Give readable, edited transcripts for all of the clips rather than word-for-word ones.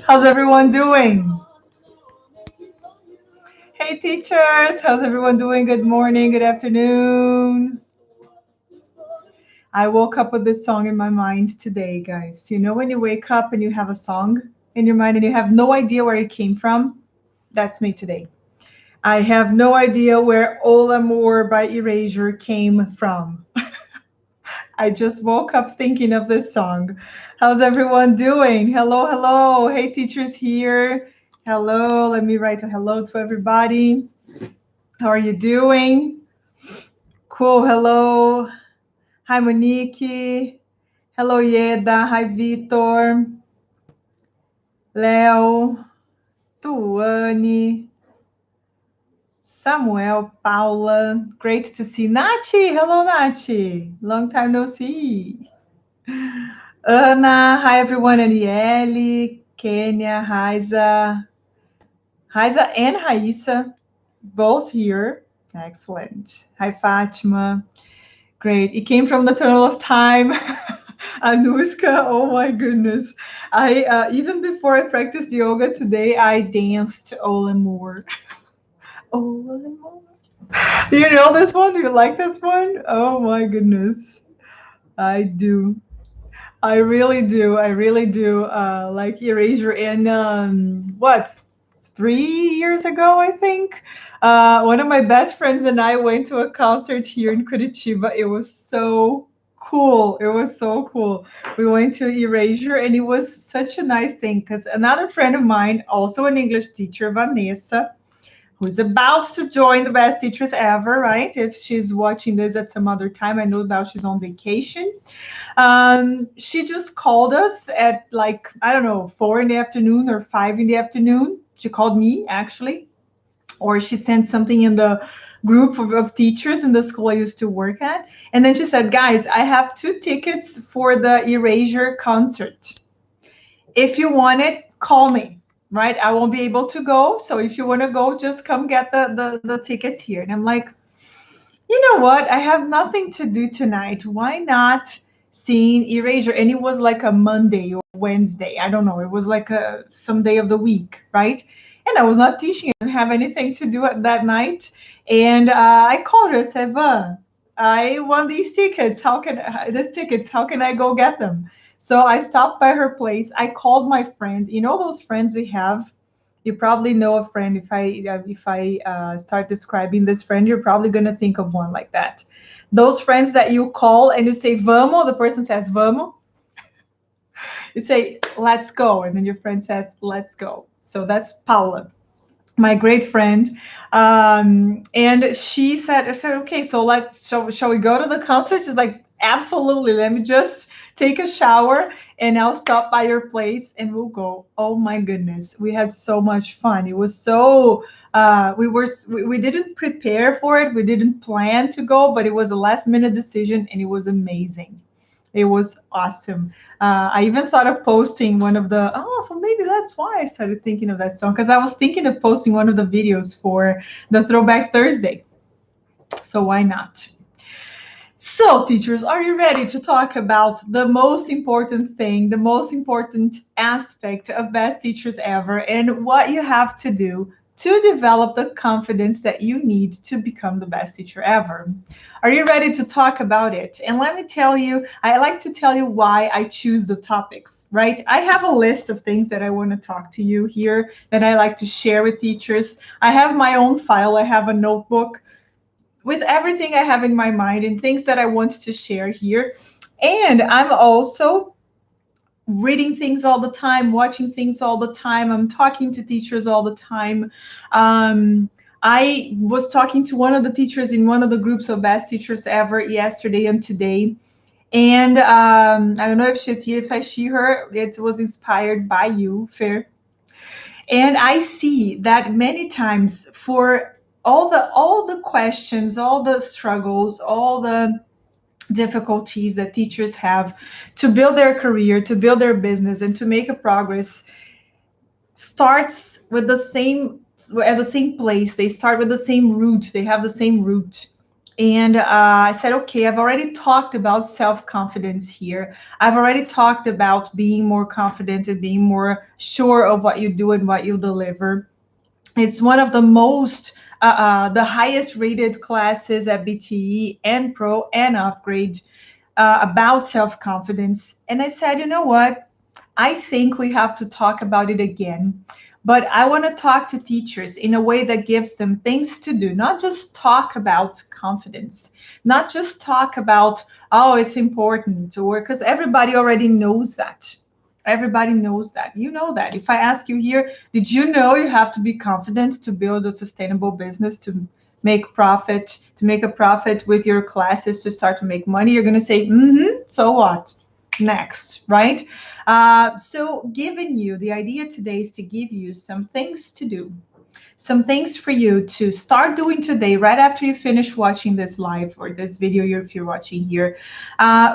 How's everyone doing? Hey, teachers. How's everyone doing? Good morning, good afternoon. I woke up with this song in my mind today, guys. You know, when you wake up and you have a song in your mind and you have no idea where it came from? That's me today. I have no idea where All Amour by Erasure came from. I just woke up thinking of this song. How's everyone doing? Hello, hello. Hey, teachers here. Hello. Let me write a hello to everybody. How are you doing? Cool. Hello. Hi, Monique. Hello, Yeda. Hi, Vitor. Léo. Tuane. Samuel. Paula. Great to see Nachi. Hello, Nachi. Long time no see. Ana, hi everyone, Aniele, Kenya, Raiza and Raissa, both here. Excellent. Hi, Fatima. Great. It came from the tunnel of time. Anushka, oh my goodness. I even before I practiced yoga today, I danced Ole Moore. Ole Moore. Do you know this one? Do you like this one? Oh my goodness. I do. I really do. I really do like Erasure. And what, 3 years ago, I think, one of my best friends and I went to a concert here in Curitiba. It was so cool. It was so cool. We went to Erasure, and it was such a nice thing because another friend of mine, also an English teacher, Vanessa, who's about to join the best teachers ever, right? If she's watching this at some other time, I know now she's on vacation. She just called us at like, I don't know, 4 in the afternoon or 5 in the afternoon. She called me actually, or she sent something in the group of teachers in the school I used to work at. And then she said, guys, I have 2 tickets for the Erasure concert. If you want it, call me, right? I won't be able to go. So if you want to go, just come get the tickets here. And I'm like, you know what? I have nothing to do tonight. Why not seeing Erasure? And it was like a Monday or Wednesday. I don't know. It was like some day of the week, right? And I was not teaching. I didn't have anything to do at that night. And I called her. I said, I want these tickets. How can I go get them? So I stopped by her place. I called my friend. You know those friends we have, you probably know a friend. If I start describing this friend, you're probably going to think of one like that. Those friends that you call and you say vamos, the person says vamos. You say let's go, and then your friend says let's go. So that's Paula, my great friend. And she said, I said, okay, so shall we go to the concert? She's like, absolutely. Let me just take a shower and I'll stop by your place and we'll go. Oh my goodness. We had so much fun. It was so, we didn't prepare for it. We didn't plan to go, but it was a last minute decision and it was amazing. It was awesome. I even thought of posting one of the, so maybe that's why I started thinking of that song, because I was thinking of posting one of the videos for the Throwback Thursday. So why not? So, teachers, are you ready to talk about the most important thing, the most important aspect of Best Teachers Ever, and what you have to do to develop the confidence that you need to become the best teacher ever? Are you ready to talk about it? And let me tell you, I like to tell you why I choose the topics, right? I have a list of things that I want to talk to you here that I like to share with teachers. I have my own file, I have a notebook with everything I have in my mind and things that I want to share here. And I'm also reading things all the time, watching things all the time. I'm talking to teachers all the time. I was talking to one of the teachers in one of the groups of Best Teachers Ever yesterday and today. And I don't know if she's here, if I see her, it was inspired by you, Fair. And I see that many times for all the questions, all the struggles, all the difficulties that teachers have to build their career, to build their business, and to make a progress starts with the same, at the same place. They start with the same root. They have the same root. And I said, okay, I've already talked about self-confidence here. I've already talked about being more confident and being more sure of what you do and what you deliver. It's one of the the highest rated classes at BTE and Pro and Upgrade about self-confidence. And I said, you know what? I think we have to talk about it again. But I want to talk to teachers in a way that gives them things to do, not just talk about confidence, not just talk about, oh, it's important to work, because everybody already knows that. Everybody knows that. You know that. If I ask you here, did you know you have to be confident to build a sustainable business, to make a profit with your classes, to start to make money? You're going to say, so what? Next, right? So giving you the idea today is to give you some things to do, some things for you to start doing today, right after you finish watching this live or this video if you're watching here,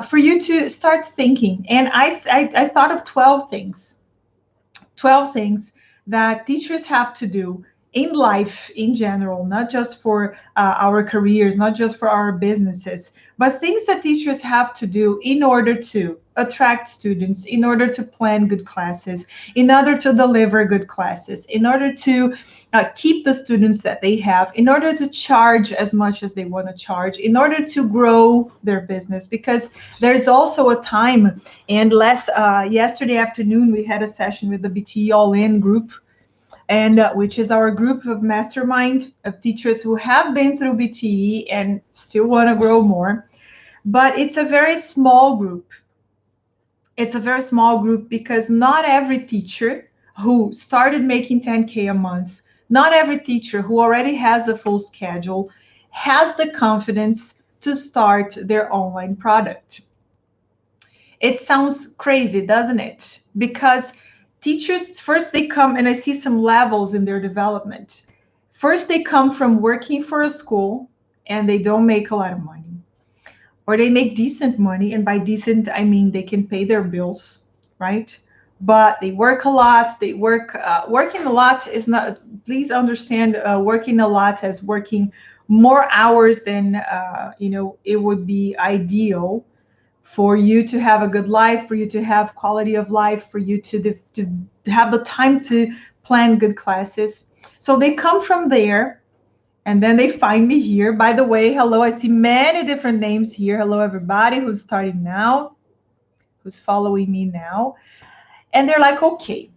for you to start thinking. And I thought of 12 things that teachers have to do in life in general, not just for our careers, not just for our businesses, but things that teachers have to do in order to attract students, in order to plan good classes, in order to deliver good classes, in order to keep the students that they have, in order to charge as much as they want to charge, in order to grow their business. Because there's also a time, and yesterday afternoon we had a session with the BT All In group, and which is our group of mastermind of teachers who have been through BTE and still want to grow more. But it's a very small group. It's a very small group because not every teacher who started making 10K a month, not every teacher who already has a full schedule has the confidence to start their online product. It sounds crazy, doesn't it? Because teachers, first they come, and I see some levels in their development. First, they come from working for a school and they don't make a lot of money. Or they make decent money, and by decent, I mean they can pay their bills, right? But they work a lot. Working a lot is not, please understand, working a lot as working more hours than, it would be ideal for you to have a good life, for you to have quality of life, for you to have the time to plan good classes. So they come from there, and then they find me here. By the way, hello, I see many different names here. Hello, everybody who's starting now, who's following me now. And they're like, okay,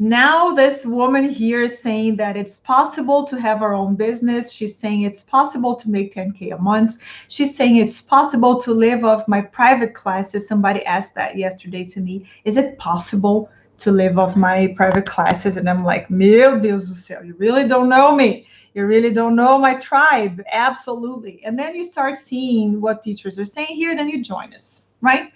now this woman here is saying that it's possible to have our own business. She's saying it's possible to make 10K a month. She's saying it's possible to live off my private classes. Somebody asked that yesterday to me. Is it possible to live off my private classes? And I'm like, meu Deus do céu, you really don't know me. You really don't know my tribe. Absolutely. And then you start seeing what teachers are saying here, then you join us, right?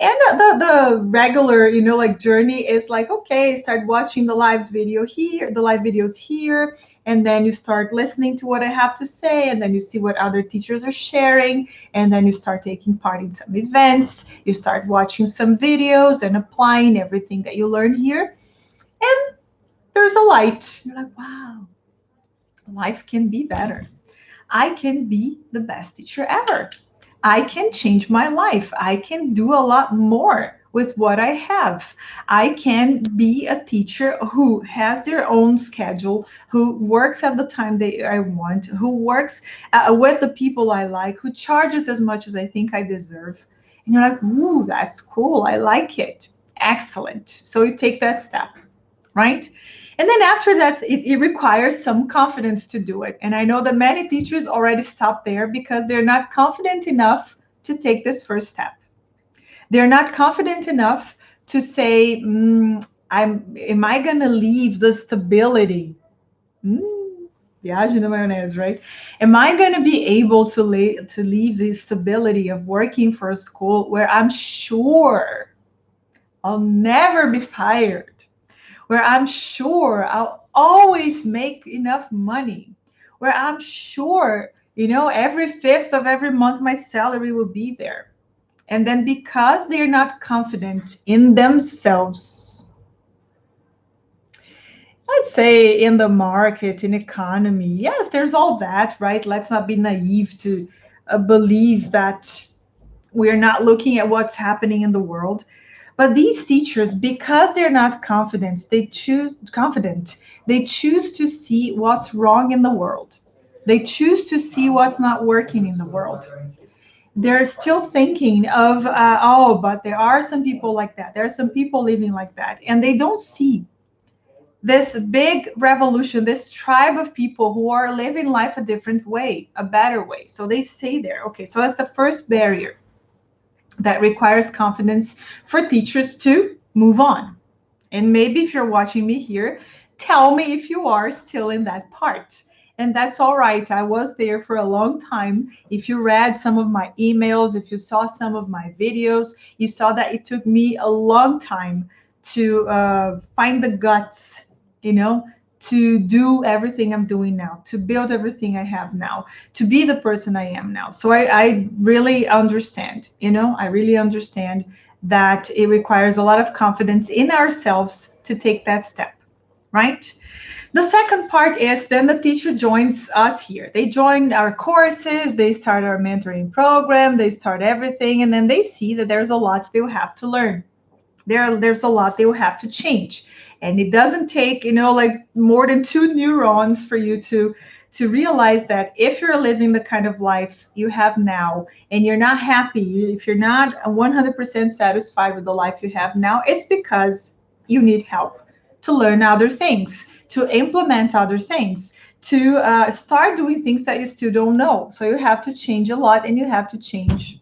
And the regular, like journey is like, okay, start watching the live videos here, and then you start listening to what I have to say, and then you see what other teachers are sharing, and then you start taking part in some events, you start watching some videos and applying everything that you learn here. And there's a light. You're like, wow, life can be better. I can be the best teacher ever. I can change my life. I can do a lot more with what I have. I can be a teacher who has their own schedule, who works at the time I want, who works with the people I like, who charges as much as I think I deserve. And you're like, ooh, that's cool. I like it. Excellent. So you take that step, right? And then after that, it requires some confidence to do it. And I know that many teachers already stop there because they're not confident enough to take this first step. They're not confident enough to say, am I going to leave the stability? Viagem na maionese, right? Am I going to be able to leave the stability of working for a school where I'm sure I'll never be fired, where I'm sure I'll always make enough money, where I'm sure, every fifth of every month my salary will be there? And then because they're not confident in themselves, I'd say in the market, in economy, yes, there's all that, right? Let's not be naive to believe that we're not looking at what's happening in the world. But these teachers, because they're not confident, they choose to see what's wrong in the world. They choose to see what's not working in the world. They're still thinking of, oh, but there are some people like that. There are some people living like that. And they don't see this big revolution, this tribe of people who are living life a different way, a better way. So they stay there. Okay, so that's the first barrier that requires confidence for teachers to move on. And maybe if you're watching me here, tell me if you are still in that part. And that's all right. I was there for a long time. If you read some of my emails, if you saw some of my videos, you saw that it took me a long time to find the guts, to do everything I'm doing now, to build everything I have now, to be the person I am now. So I really understand, I really understand that it requires a lot of confidence in ourselves to take that step, right? The second part is then the teacher joins us here. They join our courses, they start our mentoring program, they start everything, and then they see that there's a lot they will have to learn. There's a lot they will have to change. And it doesn't take, like more than 2 neurons for you to realize that if you're living the kind of life you have now and you're not happy, if you're not 100% satisfied with the life you have now, it's because you need help to learn other things, to implement other things, to start doing things that you still don't know. So you have to change a lot, and you have to change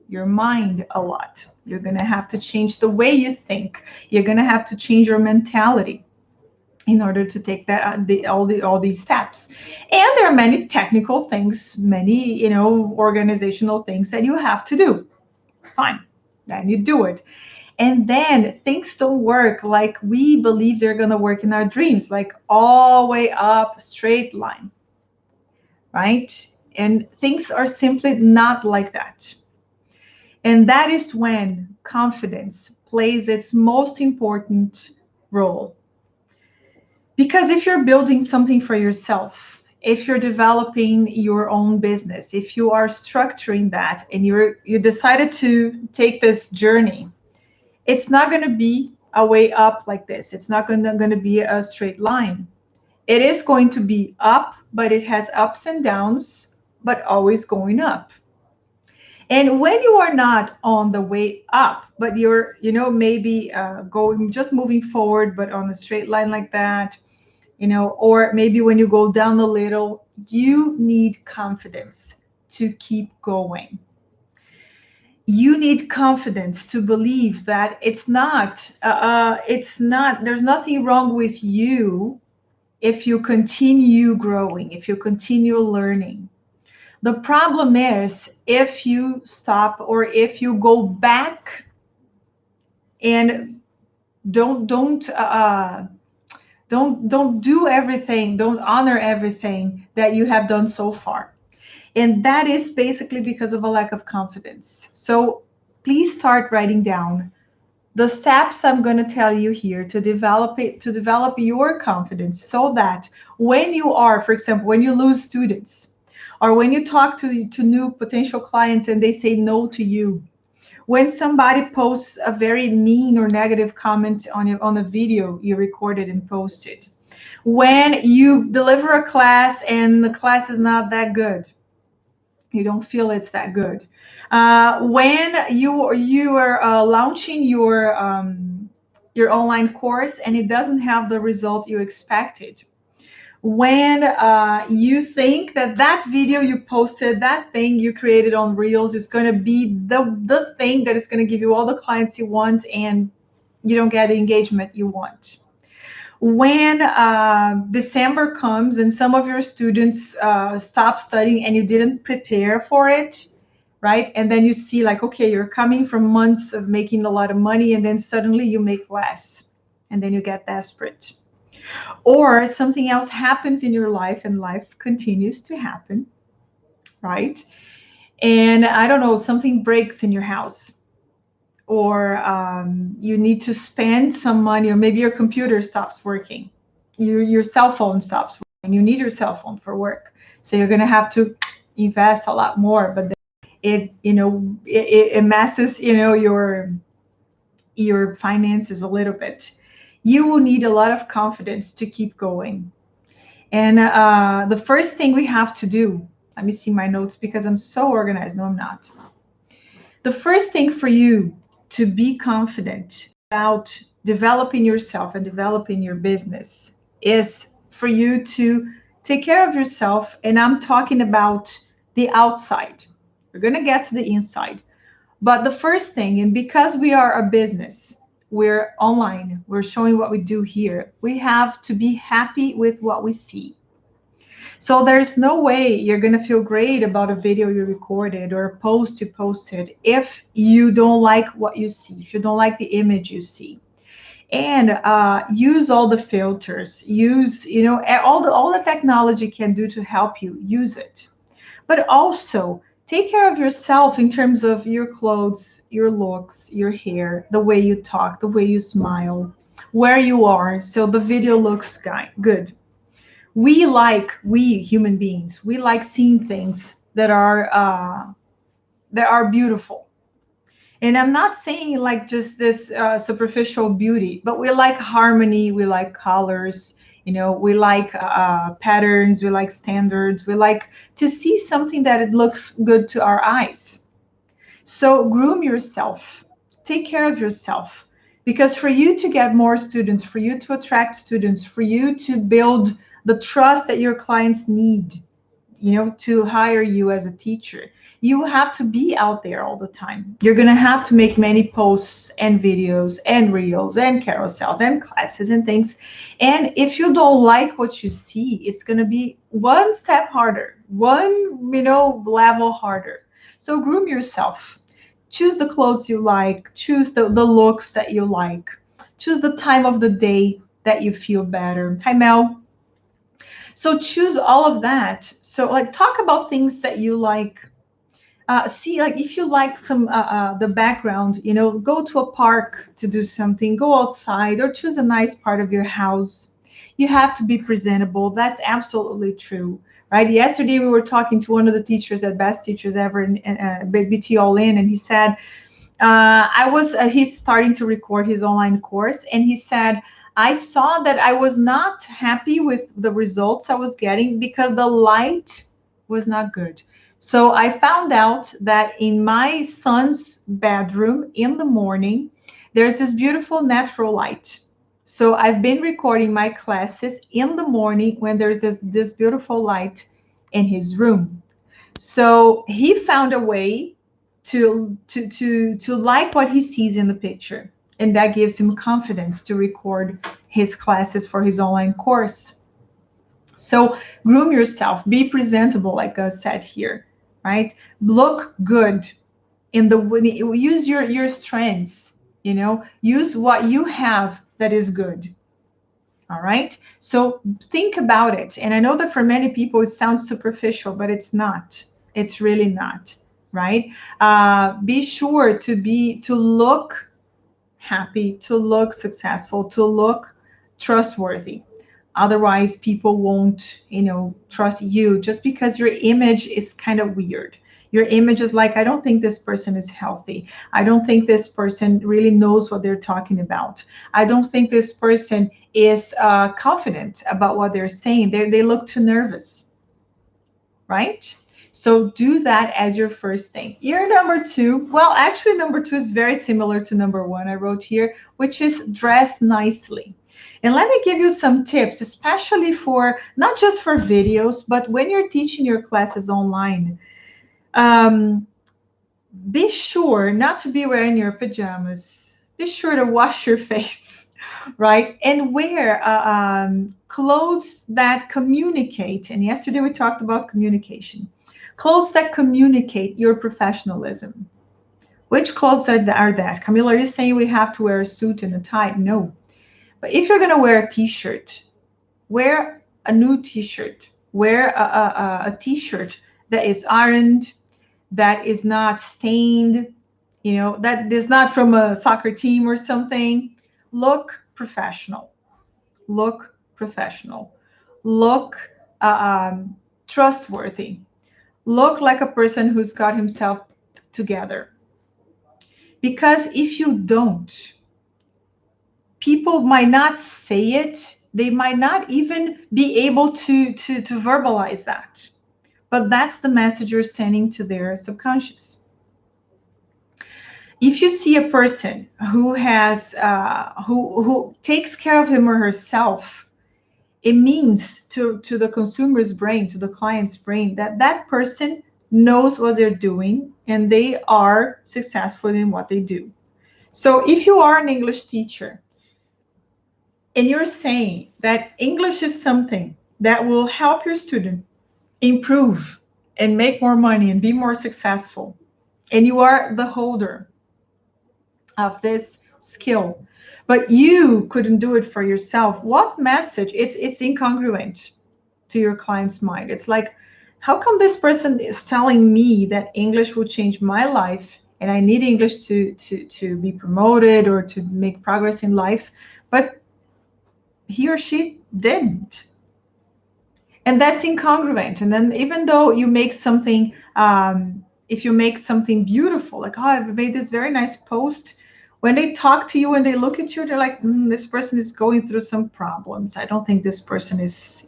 your mind a lot. You're going to have to change the way you think. You're going to have to change your mentality in order to take that all these steps. And there are many technical things, many organizational things that you have to do. Fine, then you do it. And then things don't work like we believe they're going to work in our dreams, like all the way up, straight line, right? And things are simply not like that. And that is when confidence plays its most important role. Because if you're building something for yourself, if you're developing your own business, if you are structuring that and you decided to take this journey, it's not going to be a way up like this. It's not going to be a straight line. It is going to be up, but it has ups and downs, but always going up. And when you are not on the way up, but you're, maybe going, just moving forward, but on a straight line like that, or maybe when you go down a little, you need confidence to keep going. You need confidence to believe that it's not, there's nothing wrong with you if you continue growing, if you continue learning. The problem is if you stop or if you go back and don't do everything, don't honor everything that you have done so far. And that is basically because of a lack of confidence. So please start writing down the steps I'm going to tell you here to develop your confidence, so that when you are, for example, when you lose students, or when you talk to new potential clients and they say no to you, when somebody posts a very mean or negative comment on a video you recorded and posted, when you deliver a class and the class is not that good, you don't feel it's that good, when you are launching your online course and it doesn't have the result you expected, when you think that video you posted, that thing you created on Reels is going to be the thing that is going to give you all the clients you want and you don't get the engagement you want. When December comes and some of your students stop studying and you didn't prepare for it, right? And then you see like, okay, you're coming from months of making a lot of money and then suddenly you make less and then you get desperate. Or something else happens in your life and life continues to happen, right? And I don't know, something breaks in your house, or you need to spend some money, or maybe your computer stops working, your cell phone stops working, you need your cell phone for work. So you're going to have to invest a lot more, but it messes, your finances a little bit. You will need a lot of confidence to keep going. And the first thing we have to do, let me see my notes because I'm so organized. No, I'm not. The first thing for you to be confident about developing yourself and developing your business is for you to take care of yourself. And I'm talking about the outside. We're going to get to the inside. But the first thing, and because we are a business, we're online, we're showing what we do here, we have to be happy with what we see. So there's no way you're going to feel great about a video you recorded or a post you posted if you don't like what you see, if you don't like the image you see. And use all the filters, use, all the technology can do to help you, use it. But also take care of yourself in terms of your clothes, your looks, your hair, the way you talk, the way you smile, where you are, so the video looks good. We human beings, we like seeing things that are beautiful. And I'm not saying like just this superficial beauty, but we like harmony, we like colors, we like patterns, we like standards, we like to see something that it looks good to our eyes. So groom yourself, take care of yourself, because for you to get more students, for you to attract students, for you to build the trust that your clients need, to hire you as a teacher, you have to be out there all the time. You're going to have to make many posts and videos and reels and carousels and classes and things. And if you don't like what you see, it's going to be one step harder, one, level harder. So groom yourself. Choose the clothes you like. Choose the looks that you like. Choose the time of the day that you feel better. Hi, Mel. So choose all of that. So like talk about things that you like. See, like if you like some the background, go to a park to do something, go outside, or choose a nice part of your house. You have to be presentable. That's absolutely true, right? Yesterday we were talking to one of the teachers at Best Teachers Ever in BT All In, and he said, he's starting to record his online course, and he said, I saw that I was not happy with the results I was getting because the light was not good. So I found out that in my son's bedroom in the morning, there's this beautiful natural light. So I've been recording my classes in the morning when there's this beautiful light in his room. So he found a way to like what he sees in the picture, and that gives him confidence to record his classes for his online course. So groom yourself, be presentable, like I said here, right? Look good in the use your strengths, use what you have that is good. All right, so think about it. And I know that for many people it sounds superficial, but it's not. It's really not, right? Be sure to look happy, to look successful, to look trustworthy. Otherwise, people won't, trust you just because your image is kind of weird. Your image is like, I don't think this person is healthy. I don't think this person really knows what they're talking about. I don't think this person is confident about what they're saying. They look too nervous, right? So do that as your first thing. Your number two, well, actually number two is very similar to number one I wrote here, which is dress nicely. And let me give you some tips, especially for, not just for videos, but when you're teaching your classes online. Be sure not to be wearing your pajamas. Be sure to wash your face, right? And wear clothes that communicate. And yesterday we talked about communication. Clothes that communicate your professionalism. Which clothes are that? Camila, are you saying we have to wear a suit and a tie? No. But if you're going to wear a t-shirt, wear a new t-shirt. Wear a t-shirt that is ironed, that is not stained, that is not from a soccer team or something. Look professional. Look professional. Look trustworthy. Look like a person who's got himself together. Because if you don't, people might not say it. They might not even be able to verbalize that. But that's the message you're sending to their subconscious. If you see a person who has who takes care of him or herself, it means to the consumer's brain, to the client's brain, that that person knows what they're doing and they are successful in what they do. So if you are an English teacher and you're saying that English is something that will help your student improve and make more money and be more successful, and you are the holder of this skill, but you couldn't do it for yourself, what message? It's incongruent to your client's mind. It's like, how come this person is telling me that English will change my life and I need English to be promoted or to make progress in life, but he or she didn't? And that's incongruent. And then even though you make something, if you make something beautiful, like, oh, I've made this very nice post, when they talk to you and they look at you, they're like, this person is going through some problems. I don't think this person is,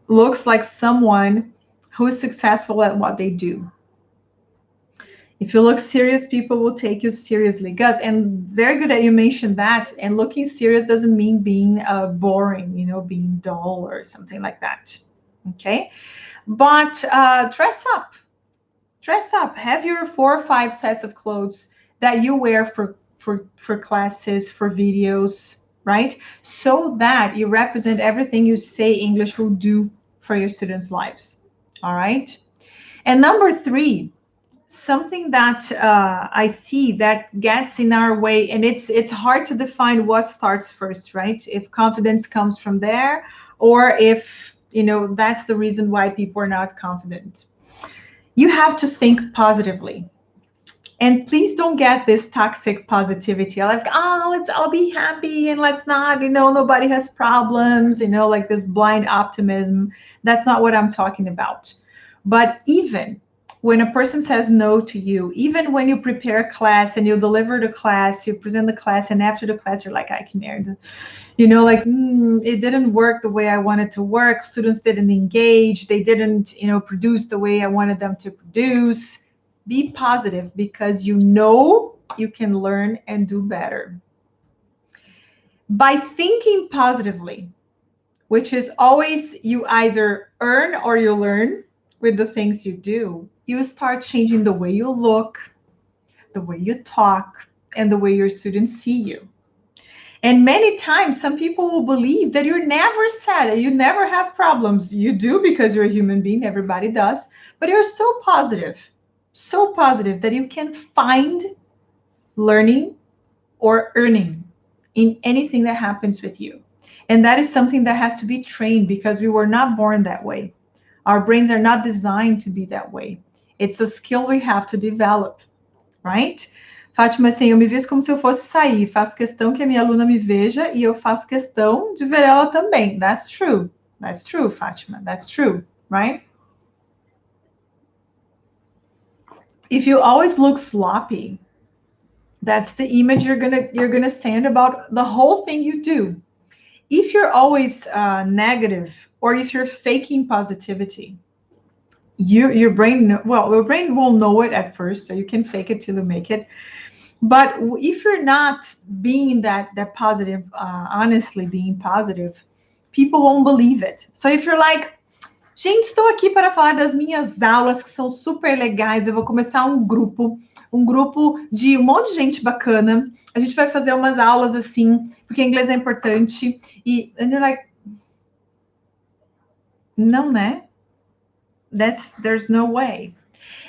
looks like someone who is successful at what they do. If you look serious, people will take you seriously. Gus, and very good that you mentioned that. And looking serious doesn't mean being boring, being dull or something like that. Okay, but dress up. Dress up. Have your 4 or 5 sets of clothes that you wear for classes, for videos, right? So that you represent everything you say English will do for your students' lives. All right. And number 3, something that I see that gets in our way, and it's hard to define what starts first, right? If confidence comes from there, or if that's the reason why people are not confident. You have to think positively. And please don't get this toxic positivity. Like, I'll be happy and let's not, nobody has problems, like this blind optimism. That's not what I'm talking about. But even when a person says no to you, even when you prepare a class and you deliver the class, you present the class, and after the class, you're like, I can't, it didn't work the way I wanted to work. Students didn't engage. They didn't, produce the way I wanted them to produce. Be positive, because you can learn and do better. By thinking positively, which is always you either earn or you learn with the things you do, you start changing the way you look, the way you talk, and the way your students see you. And many times, some people will believe that you're never sad, you never have problems. You do, because you're a human being, everybody does, but you're so positive that you can find learning or earning in anything that happens with you. And that is something that has to be trained, because we were not born that way. Our brains are not designed to be that way. It's a skill we have to develop, right? Fátima, assim, eu me visto como se eu fosse sair. Faço questão que a minha aluna me veja e eu faço questão de ver ela também. That's true. That's true, Fátima. That's true, right? If you always look sloppy, that's the image you're gonna send about the whole thing you do. If you're always negative, or if you're faking positivity, your brain will know it at first, so you can fake it till you make it. But if you're not being that positive, honestly being positive, people won't believe it. So if you're like, gente, estou aqui para falar das minhas aulas que são super legais, eu vou começar um grupo de um monte de gente bacana, a gente vai fazer umas aulas assim, porque inglês é importante, and you're like, não, né? There's no way.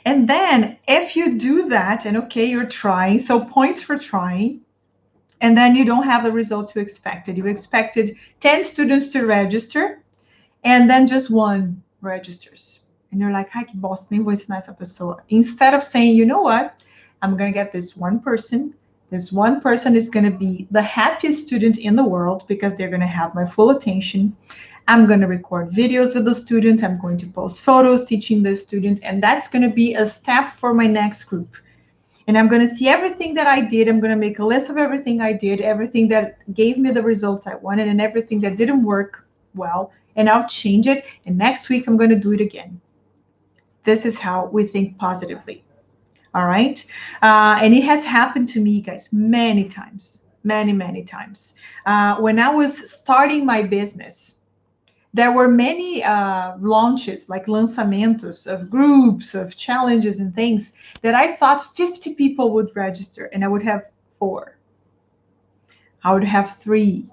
And then if you do that, and okay, you're trying, so points for trying, and then you don't have the results you expected. You expected 10 students to register, and then just 1 registers. And you're like, ai, que bosta, nem vou ensinar essa pessoa. Instead of saying, you know what, I'm going to get this one person, This one person is going to be the happiest student in the world because they're going to have my full attention. I'm going to record videos with the student. I'm going to post photos teaching the student. And that's going to be a step for my next group. And I'm going to see everything that I did. I'm going to make a list of everything I did, everything that gave me the results I wanted, and everything that didn't work well. And I'll change it. And next week, I'm going to do it again. This is how we think positively. All right. And it has happened to me, guys, many times, many times. When I was starting my business, there were many launches, like lançamentos of groups, of challenges and things that I thought 50 people would register, and I would have 4. I would have 3.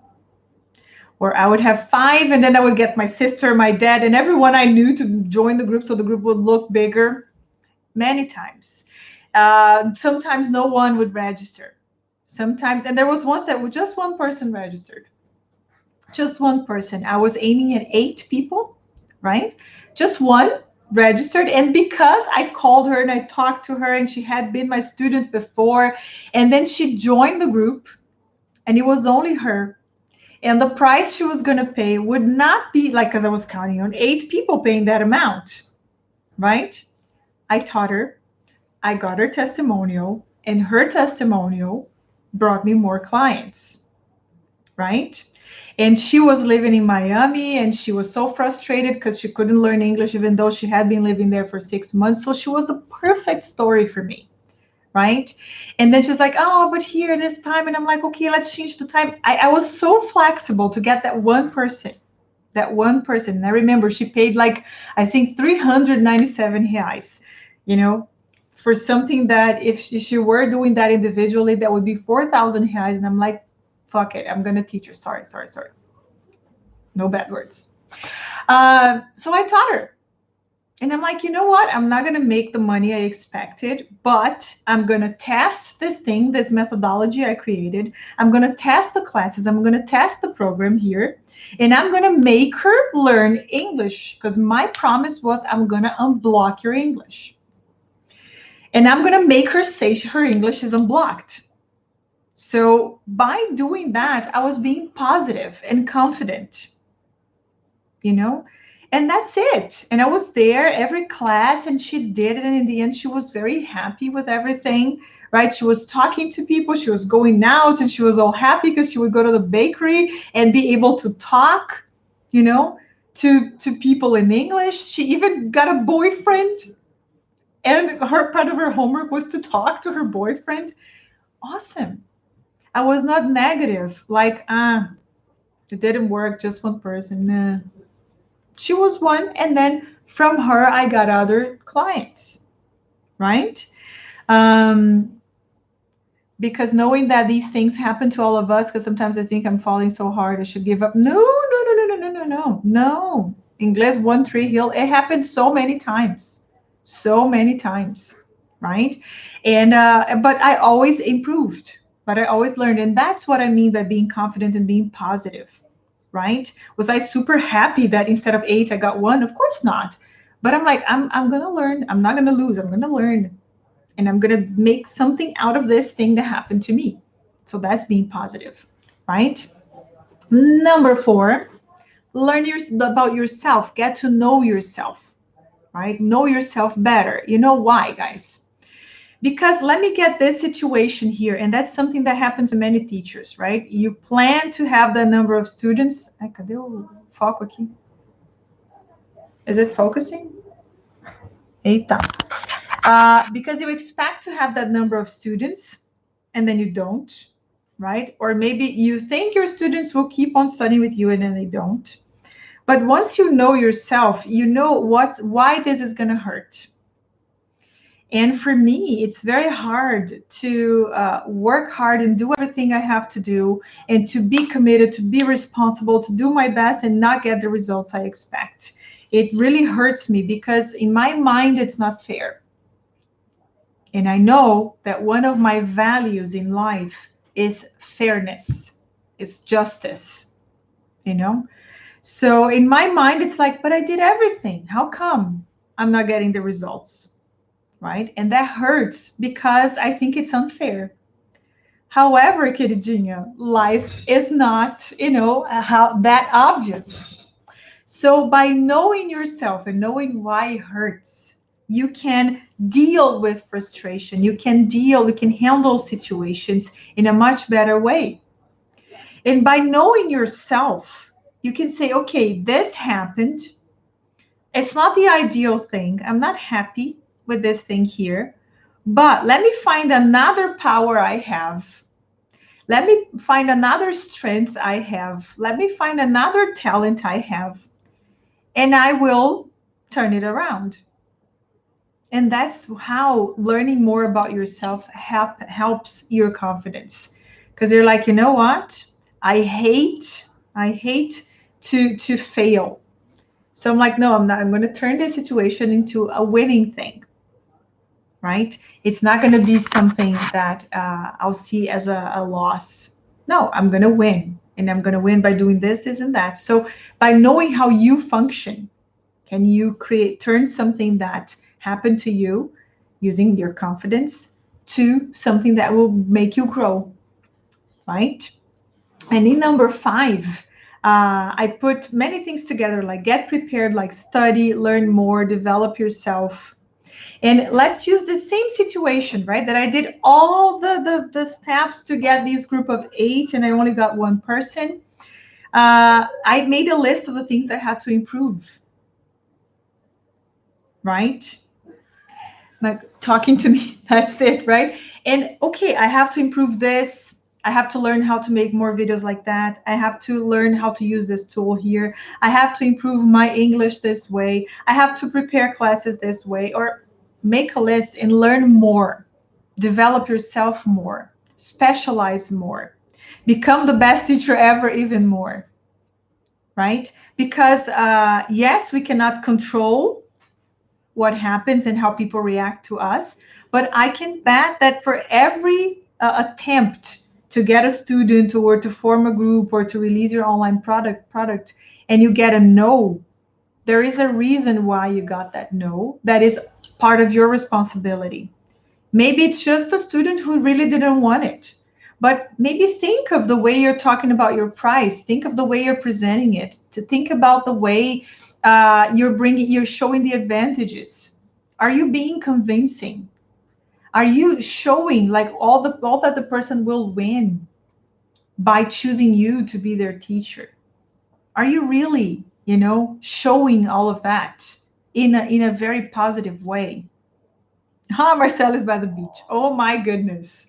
Or I would have 5, and then I would get my sister, my dad, and everyone I knew to join the group so the group would look bigger. Many times. Sometimes no one would register. Sometimes, and there was once that just one person registered. Just one person. I was aiming at 8 people, right? Just one registered. And because I called her and I talked to her and she had been my student before, and then she joined the group, and it was only her. And the price she was going to pay would not be like, because I was counting on 8 people paying that amount, right? I taught her, I got her testimonial, and her testimonial brought me more clients, right? And she was living in Miami, and she was so frustrated because she couldn't learn English, even though she had been living there for 6 months. So she was the perfect story for me, right? And then she's like, oh, but here this time. And I'm like, okay, let's change the time. I was so flexible to get that one person. And I remember she paid like, I think 397 reais, for something that if she were doing that individually, that would be 4,000 reais. And I'm like, fuck it, I'm going to teach her. Sorry. No bad words. So I taught her. And I'm like, you know what? I'm not going to make the money I expected, but I'm going to test this thing, this methodology I created. I'm going to test the classes. I'm going to test the program here. And I'm going to make her learn English, because my promise was I'm going to unblock your English. And I'm going to make her say her English is unblocked. So by doing that, I was being positive and confident, and that's it. And I was there every class, and she did it. And in the end, she was very happy with everything, right? She was talking to people. She was going out, and she was all happy because she would go to the bakery and be able to talk, to people in English. She even got a boyfriend, and her part of her homework was to talk to her boyfriend. Awesome. I was not negative, like, it didn't work, just one person. Nah. She was one, and then from her, I got other clients, right? Because knowing that these things happen to all of us, because sometimes I think I'm falling so hard, I should give up. No. Inglés 1-3 Hill, it happened so many times, right? And but I always improved, but I always learned, and that's what I mean by being confident and being positive. Right? Was I super happy that instead of 8, I got 1? Of course not. But I'm like, I'm going to learn. I'm not going to lose. I'm going to learn. And I'm going to make something out of this thing that happened to me. So that's being positive, right? Number 4, learn about yourself. Get to know yourself, right? Know yourself better. You know why, guys? Because let me get this situation here, and that's something that happens to many teachers, right? You plan to have the number of students. Cadê o foco aqui? Is it focusing? Eita. Because you expect to have that number of students, and then you don't, right? Or maybe you think your students will keep on studying with you, and then they don't. But once you know yourself, you know why this is going to hurt. And for me, it's very hard to work hard and do everything I have to do, and to be committed, to be responsible, to do my best and not get the results I expect. It really hurts me because in my mind, it's not fair. And I know that one of my values in life is fairness, is justice, So in my mind, it's like, but I did everything. How come I'm not getting the results? Right? And that hurts because I think it's unfair. However, queridinha, life is not, how that obvious. So by knowing yourself and knowing why it hurts, you can deal with frustration. You can handle situations in a much better way. And by knowing yourself, you can say, okay, this happened. It's not the ideal thing. I'm not happy with this thing here, but let me find another power I have. Let me find another strength I have. Let me find another talent I have, and I will turn it around. And that's how learning more about yourself helps your confidence. Because you're like, you know what? I hate to fail. So I'm like, no, I'm not. I'm going to turn this situation into a winning thing, right? It's not going to be something that I'll see as a loss. No, I'm going to win. And I'm going to win by doing this, and that. So by knowing how you function, can you turn something that happened to you using your confidence to something that will make you grow, right? And in number 5, I put many things together, like get prepared, like study, learn more, develop yourself. And let's use the same situation, right? That I did all the steps to get this group of 8 and I only got one person. I made a list of the things I had to improve, right? Like talking to me, that's it, right? And okay, I have to improve this. I have to learn how to make more videos like that. I have to learn how to use this tool here. I have to improve my English this way. I have to prepare classes this way, or make a list and learn more. Develop yourself more. Specialize more. Become the best teacher ever, even more, right? Because yes, we cannot control what happens and how people react to us. But I can bet that for every attempt to get a student or to form a group or to release your online product and you get a no, there is a reason why you got that no. That is part of your responsibility. Maybe it's just a student who really didn't want it. But maybe think of the way you're talking about your price. Think of the way you're presenting it. To think about the way you're showing the advantages. Are you being convincing? Are you showing like all that the person will win by choosing you to be their teacher? Are you really, showing all of that in a very positive way? Marcelo is by the beach. Oh my goodness.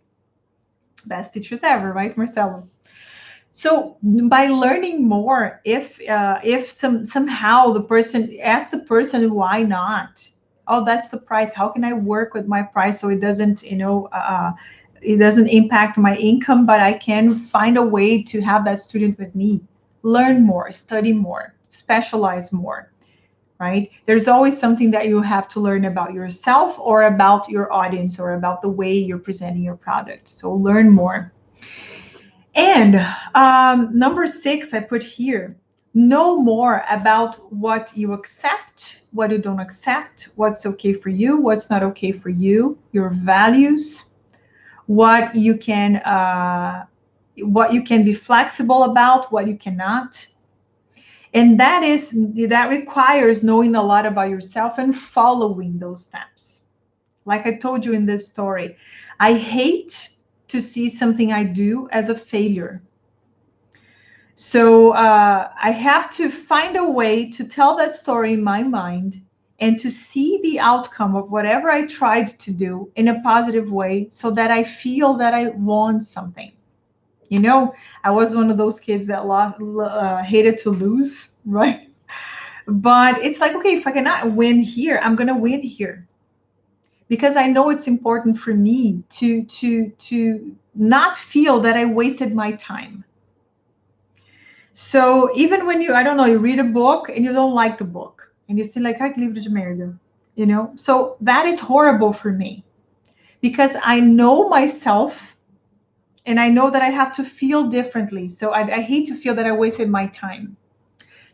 Best teachers ever, right, Marcelo? So by learning more, if somehow the person ask the person why not, oh, that's the price. How can I work with my price so it doesn't, it doesn't impact my income, but I can find a way to have that student with me. Learn more, study more, specialize more, right? There's always something that you have to learn about yourself or about your audience or about the way you're presenting your product. So learn more. And number 6, I put here, know more about what you accept, what you don't accept, what's okay for you, what's not okay for you, your values, what you can be flexible about, what you cannot. And that requires knowing a lot about yourself and following those steps. Like I told you in this story, I hate to see something I do as a failure. So I have to find a way to tell that story in my mind and to see the outcome of whatever I tried to do in a positive way so that I feel that I won something. I was one of those kids that hated to lose, right? But it's like, okay, if I cannot win here, I'm going to win here. Because I know it's important for me to not feel that I wasted my time. So even when I don't know, you read a book and you don't like the book and you feel like, I livro de merda, So that is horrible for me because I know myself and I know that I have to feel differently. So I hate to feel that I wasted my time.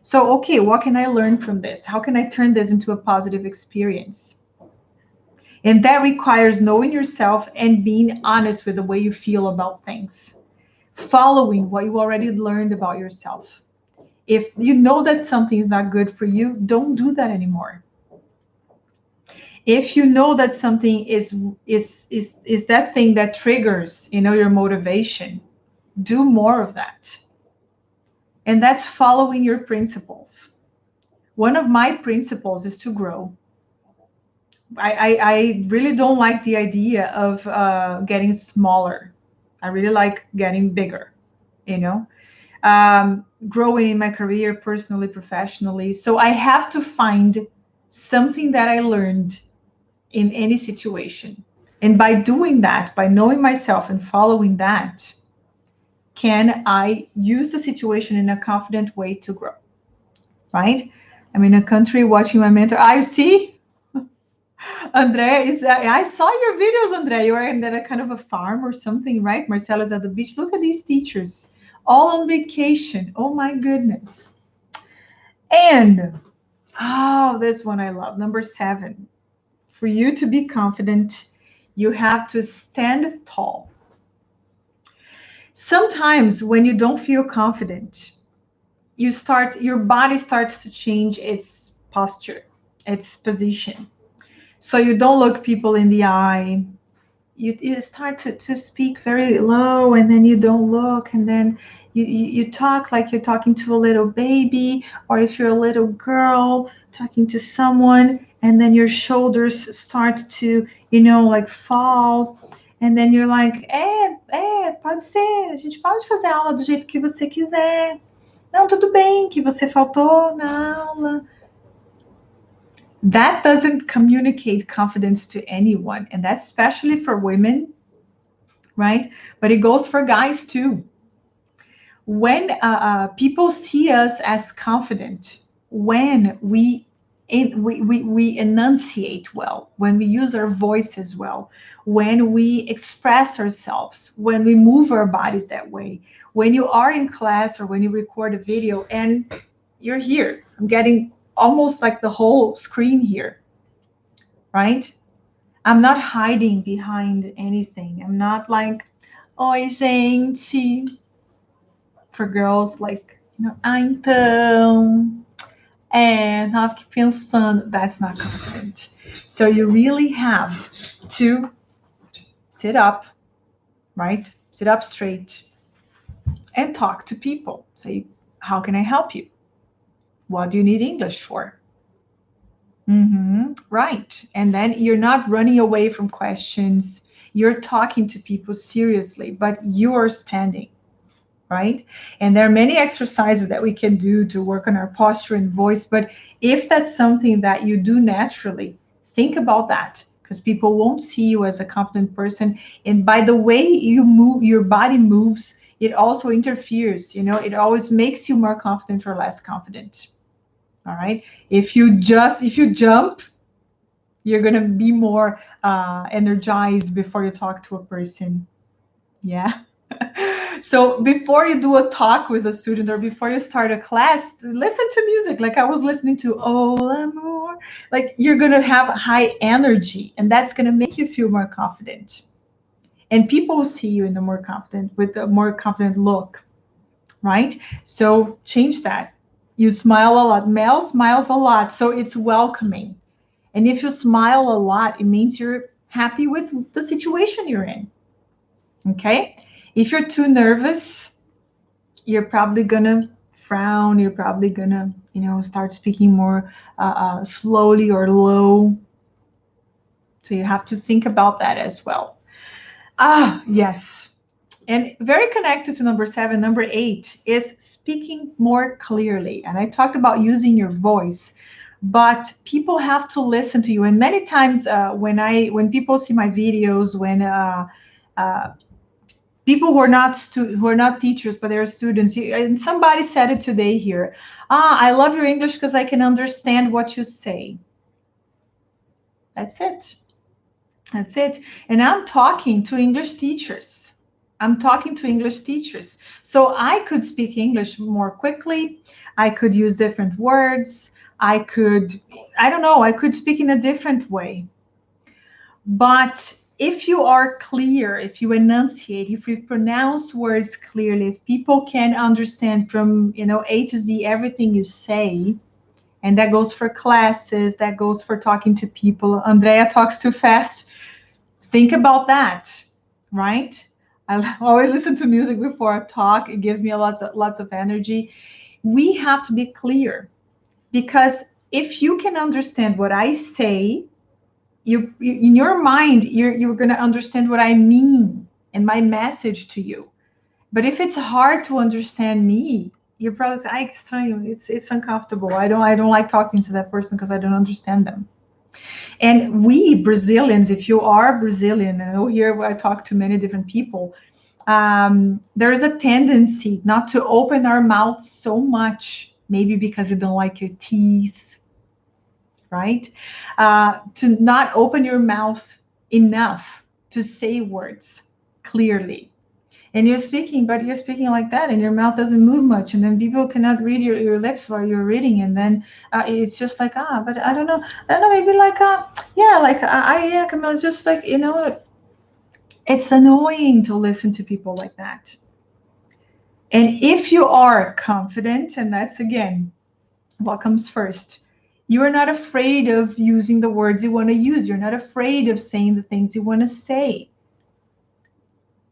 So, okay, what can I learn from this? How can I turn this into a positive experience? And that requires knowing yourself and being honest with the way you feel about things, following what you already learned about yourself. If you know that something is not good for you, don't do that anymore. If you know that something is that thing that triggers, your motivation, do more of that. And that's following your principles. One of my principles is to grow. I really don't like the idea of getting smaller. I really like getting bigger, you know, growing in my career, personally, professionally. So I have to find something that I learned in any situation. And by doing that, by knowing myself and following that, can I use the situation in a confident way to grow, right? I'm in a country watching my mentor. I see Andrea is, I saw your videos, Andrea. You are in that kind of a farm or something, right? Marcela's at the beach. Look at these teachers, all on vacation. Oh my goodness. And, oh, this one I love. Number 7. For you to be confident, you have to stand tall. Sometimes when you don't feel confident, your body starts to change its posture, its position. So you don't look people in the eye. You start to speak very low, and then you don't look, and then you talk like you're talking to a little baby, or if you're a little girl talking to someone, and then your shoulders start to, like fall, and then you're like, pode ser, a gente pode fazer a aula do jeito que você quiser. Não, tudo bem que você faltou na aula. That doesn't communicate confidence to anyone, and that's especially for women, right? But it goes for guys too. When people see us as confident, when we enunciate well, when we use our voices well, when we express ourselves, when we move our bodies that way, when you are in class or when you record a video and you're here, I'm getting almost like the whole screen here, right? I'm not hiding behind anything. I'm not like, oi, gente. For girls, like, então, tava aqui pensando. That's not confident. So you really have to sit up, right? Sit up straight and talk to people. Say, how can I help you? What do you need English for? Right. And then you're not running away from questions. You're talking to people seriously, but you're standing, right? And there are many exercises that we can do to work on our posture and voice. But if that's something that you do naturally, think about that, because people won't see you as a confident person. And by the way you move, your body moves, it also interferes, it always makes you more confident or less confident. All right. If you jump, you're going to be more energized before you talk to a person. Yeah. So before you do a talk with a student or before you start a class, listen to music. Like I was listening to Oh L'Amour. Like you're going to have high energy, and that's going to make you feel more confident. And people will see you in with a more confident look, right? So change that. You smile a lot. Mel smiles a lot, so it's welcoming. And if you smile a lot, it means you're happy with the situation you're in. Okay? If you're too nervous, you're probably gonna frown. You're probably gonna, start speaking more slowly or low. So you have to think about that as well. Yes. And very connected to number 7, number 8 is speaking more clearly. And I talked about using your voice, but people have to listen to you. And many times when people see my videos, when people who are not teachers, but they're students, and somebody said it today here, I love your English because I can understand what you say. That's it. That's it. And I'm talking to English teachers. So I could speak English more quickly. I could use different words. I could speak in a different way. But if you are clear, if you enunciate, if you pronounce words clearly, if people can understand from, A to Z everything you say, and that goes for classes, that goes for talking to people. Andrea talks too fast. Think about that, right? I always listen to music before I talk. It gives me lots of energy. We have to be clear, because if you can understand what I say, you in your mind, you're going to understand what I mean and my message to you. But if it's hard to understand me, you're probably saying, "Ai, que estranho. It's uncomfortable. I don't like talking to that person because I don't understand them." And we Brazilians, if you are Brazilian, and I know here I talk to many different people, there is a tendency not to open our mouths so much, maybe because you don't like your teeth, right? To not open your mouth enough to say words clearly. And but you're speaking like that, and your mouth doesn't move much, and then people cannot read your lips while you're reading, and then it's just like, but I don't know, maybe like yeah, like yeah, Camila, it's just like, it's annoying to listen to people like that. And if you are confident, and that's again what comes first, you are not afraid of using the words you want to use. You're not afraid of saying the things you want to say.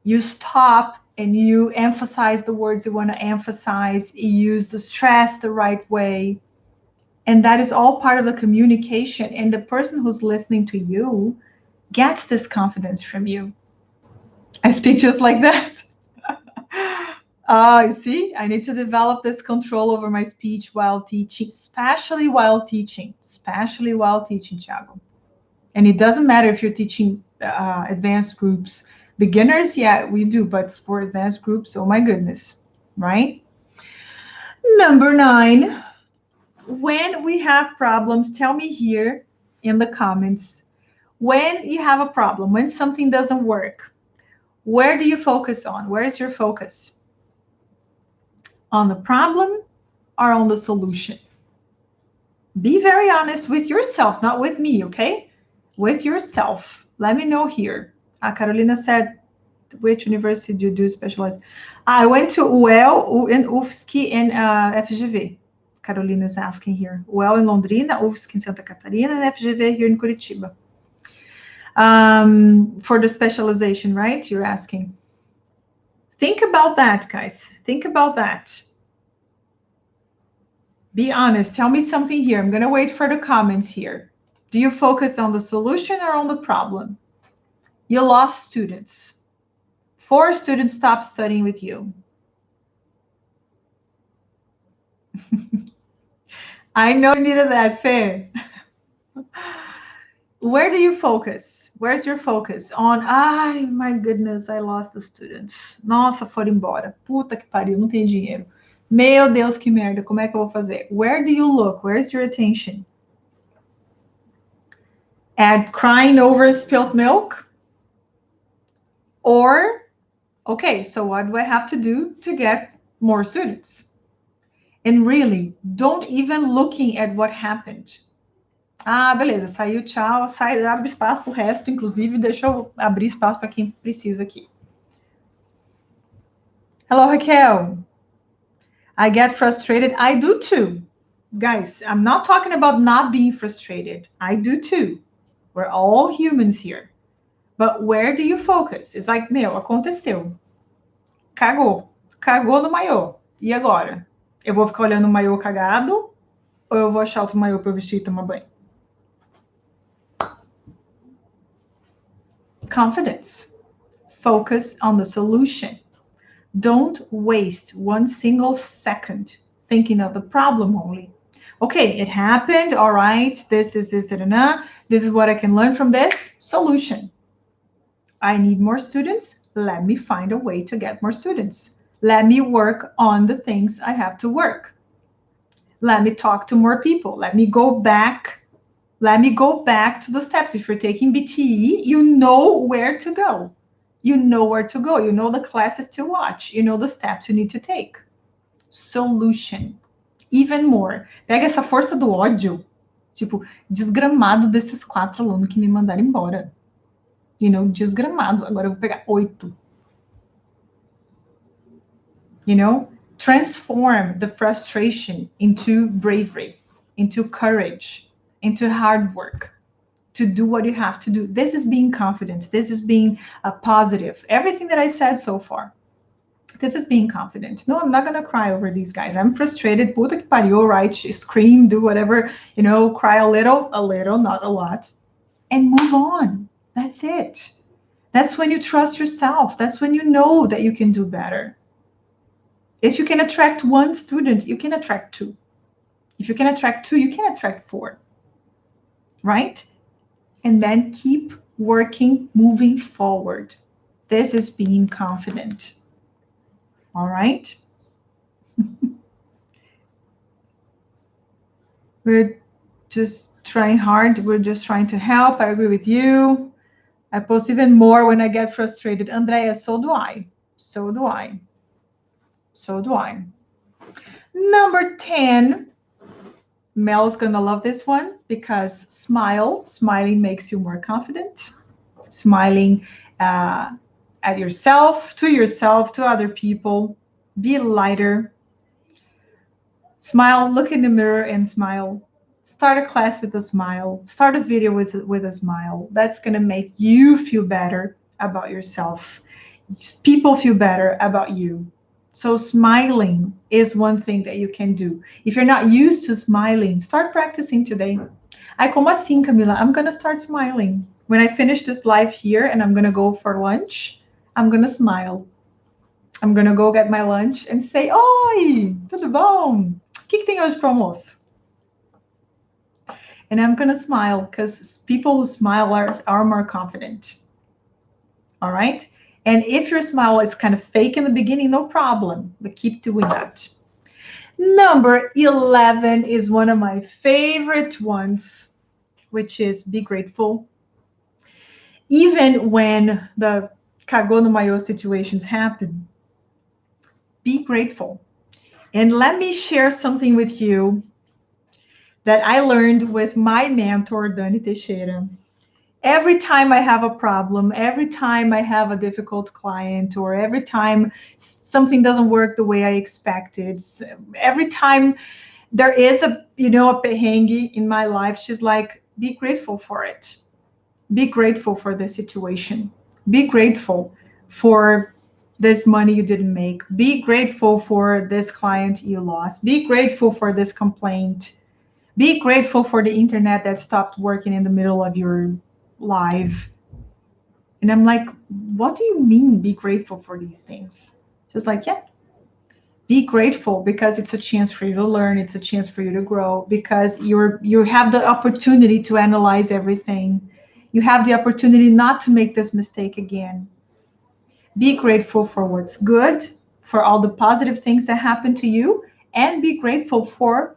You stop and you emphasize the words you want to emphasize. You use the stress the right way. And that is all part of the communication. And the person who's listening to you gets this confidence from you. I speak just like that. See, I need to develop this control over my speech while teaching, especially while teaching, Thiago. And it doesn't matter if you're teaching advanced groups. Beginners, yeah, we do, but for advanced groups, oh my goodness, right? Number 9, when we have problems, tell me here in the comments, when you have a problem, when something doesn't work, where do you focus on? Where is your focus? On the problem or on the solution? Be very honest with yourself, not with me, okay? With yourself. Let me know here. Carolina said, which university do you do specialize? I went to UEL and UFSC and FGV. Carolina is asking here. UEL in Londrina, UFSC in Santa Catarina, and FGV here in Curitiba. For the specialization, right? You're asking. Think about that, guys. Think about that. Be honest. Tell me something here. I'm going to wait for the comments here. Do you focus on the solution or on the problem? You lost students. 4 students stopped studying with you. I know you needed that, Fê. Where do you focus? Where's your focus? On, ai, my goodness, I lost the students. Nossa, foram embora. Puta que pariu, não tem dinheiro. Meu Deus, que merda, como é que eu vou fazer? Where do you look? Where's your attention? At crying over spilt milk? Or, okay, so what do I have to do to get more students? And really, don't even looking at what happened. Beleza, saiu, tchau, sai, abre espaço pro resto, inclusive, deixa eu abrir espaço para quem precisa aqui. Hello, Raquel. I get frustrated. I do too. Guys, I'm not talking about not being frustrated. I do too. We're all humans here. But where do you focus? It's like, meu, aconteceu. Cagou. Cagou no maiô. E agora? Eu vou ficar olhando o maiô cagado? Ou eu vou achar outro maiô para eu vestir e tomar banho? Confidence. Focus on the solution. Don't waste one single second thinking of the problem only. Okay, it happened. All right, this is what I can learn from this. Solution. I need more students. Let me find a way to get more students. Let me work on the things I have to work. Let me talk to more people. Let me go back to the steps. If you're taking BTE, you know where to go. You know where to go. You know the classes to watch. You know the steps you need to take. Solution. Even more. Pega essa força do ódio. Tipo, desgramado desses 4 alunos que me mandaram embora. desgramado. Agora eu vou pegar 8. Transform the frustration into bravery, into courage, into hard work to do what you have to do. This is being confident. This is being positive. Everything that I said so far. This is being confident. No, I'm not going to cry over these guys. I'm frustrated. Puta que pariu, right? Scream, do whatever, cry a little, not a lot. And move on. That's it. That's when you trust yourself. That's when you know that you can do better. If you can attract 1 student, you can attract 2. If you can attract 2, you can attract 4. Right? And then keep working, moving forward. This is being confident. All right? We're just trying hard. We're just trying to help. I agree with you. I post even more when I get frustrated. Andrea, so do I. So do I. So do I. Number 10. Mel's going to love this one because smiling makes you more confident. Smiling at yourself, to other people. Be lighter. Smile, look in the mirror and smile. Start a class with a smile. Start a video with a smile. That's going to make you feel better about yourself. People feel better about you. So smiling is one thing that you can do. If you're not used to smiling, start practicing today. Ai, como assim, Camila? I'm going to start smiling. When I finish this live here and I'm going to go for lunch, I'm going to smile. I'm going to go get my lunch and say, oi, tudo bom? O que tem hoje para almoço? And I'm going to smile because people who smile are more confident. All right? And if your smile is kind of fake in the beginning, no problem, but keep doing that. Number 11 is one of my favorite ones, which is be grateful. Even when the cagou no maiô situations happen, be grateful. And let me share something with you that I learned with my mentor, Dani Teixeira. Every time I have a problem, every time I have a difficult client, or every time something doesn't work the way I expected, every time there is a perrengue in my life, she's like, be grateful for it. Be grateful for the situation. Be grateful for this money you didn't make. Be grateful for this client you lost. Be grateful for this complaint. Be grateful for the internet that stopped working in the middle of your live. And I'm like, what do you mean be grateful for these things? She's like, yeah, be grateful because it's a chance for you to learn. It's a chance for you to grow because you have the opportunity to analyze everything. You have the opportunity not to make this mistake again. Be grateful for what's good, for all the positive things that happen to you, and be grateful for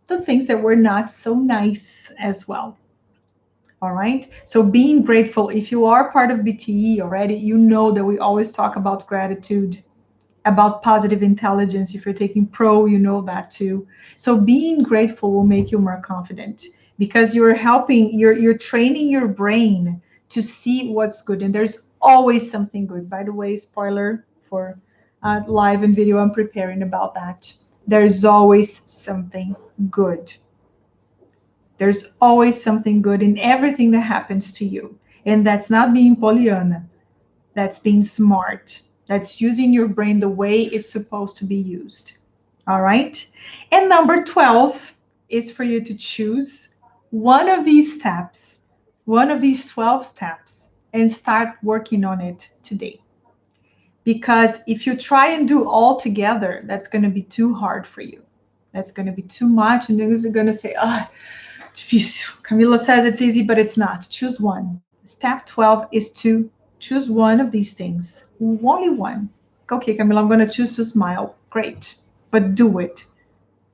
the things that were not so nice as well. All right. So being grateful, if you are part of BTE already, you know that we always talk about gratitude, about positive intelligence. If you're taking pro, you know that too. So being grateful will make you more confident because you're training your brain to see what's good. And there's always something good. By the way, spoiler for live and video, I'm preparing about that. There's always something good. There's always something good in everything that happens to you. And that's not being Pollyanna. That's being smart. That's using your brain the way it's supposed to be used. All right? And number 12 is for you to choose one of these steps, one of these 12 steps, and start working on it today. Because if you try and do all together, that's going to be too hard for you. That's going to be too much. And you're going to say, difícil. Camila says it's easy, but it's not. Choose one. Step 12 is to choose one of these things. Only one. Okay, Camila, I'm going to choose to smile. Great. But do it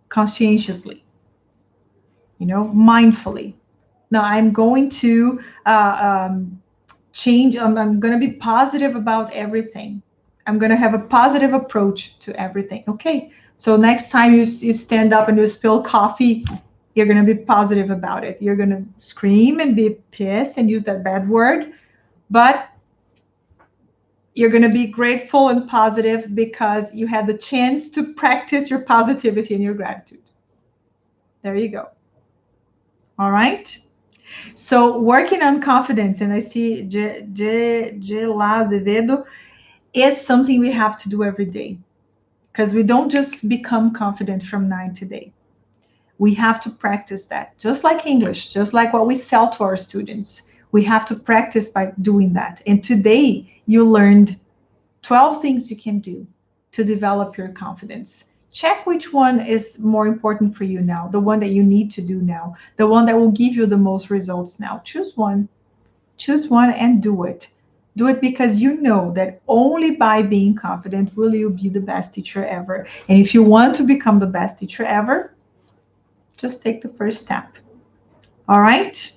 conscientiously, mindfully. Now, I'm going to change. I'm going to be positive about everything. I'm going to have a positive approach to everything. Okay, so next time you stand up and you spill coffee, you're going to be positive about it. You're going to scream and be pissed and use that bad word, But you're going to be grateful and positive because you had the chance to practice your positivity and your gratitude. There you go. All right. So working on confidence, and I see La Azevedo, is something we have to do every day, because we don't just become confident from night to day. We have to practice that, just like English, just like what we sell to our students. We have to practice by doing that. And today you learned 12 things you can do to develop your confidence. Check which one is more important for you now, the one that you need to do now, the one that will give you the most results now. Choose one and do it. Do it because you know that only by being confident will you be the best teacher ever. And if you want to become the best teacher ever, just take the first step. All right?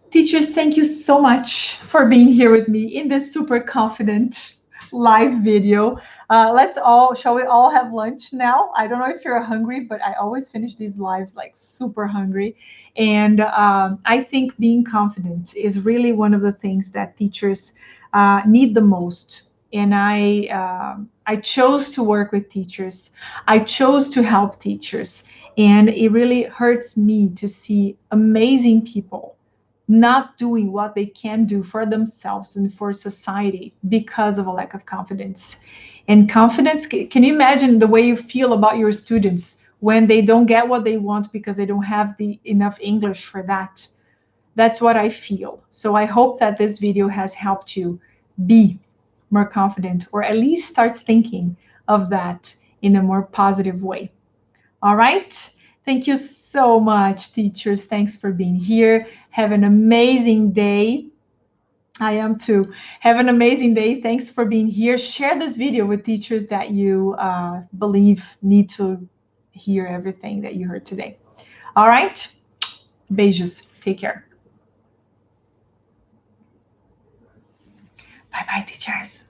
Teachers, thank you so much for being here with me in this super confident live video. Shall we all have lunch now? I don't know if you're hungry, but I always finish these lives like super hungry. And I think being confident is really one of the things that teachers need the most. And I chose to work with teachers. I chose to help teachers. And it really hurts me to see amazing people not doing what they can do for themselves and for society because of a lack of confidence. And confidence, can you imagine the way you feel about your students when they don't get what they want because they don't have the enough English for that? That's what I feel. So I hope that this video has helped you be more confident, or at least start thinking of that in a more positive way. All right. Thank you so much, teachers. Thanks for being here. Have an amazing day. I am too. Have an amazing day. Thanks for being here. Share this video with teachers that you believe need to hear everything that you heard today. All right. Beijos. Take care. Bye-bye, teachers.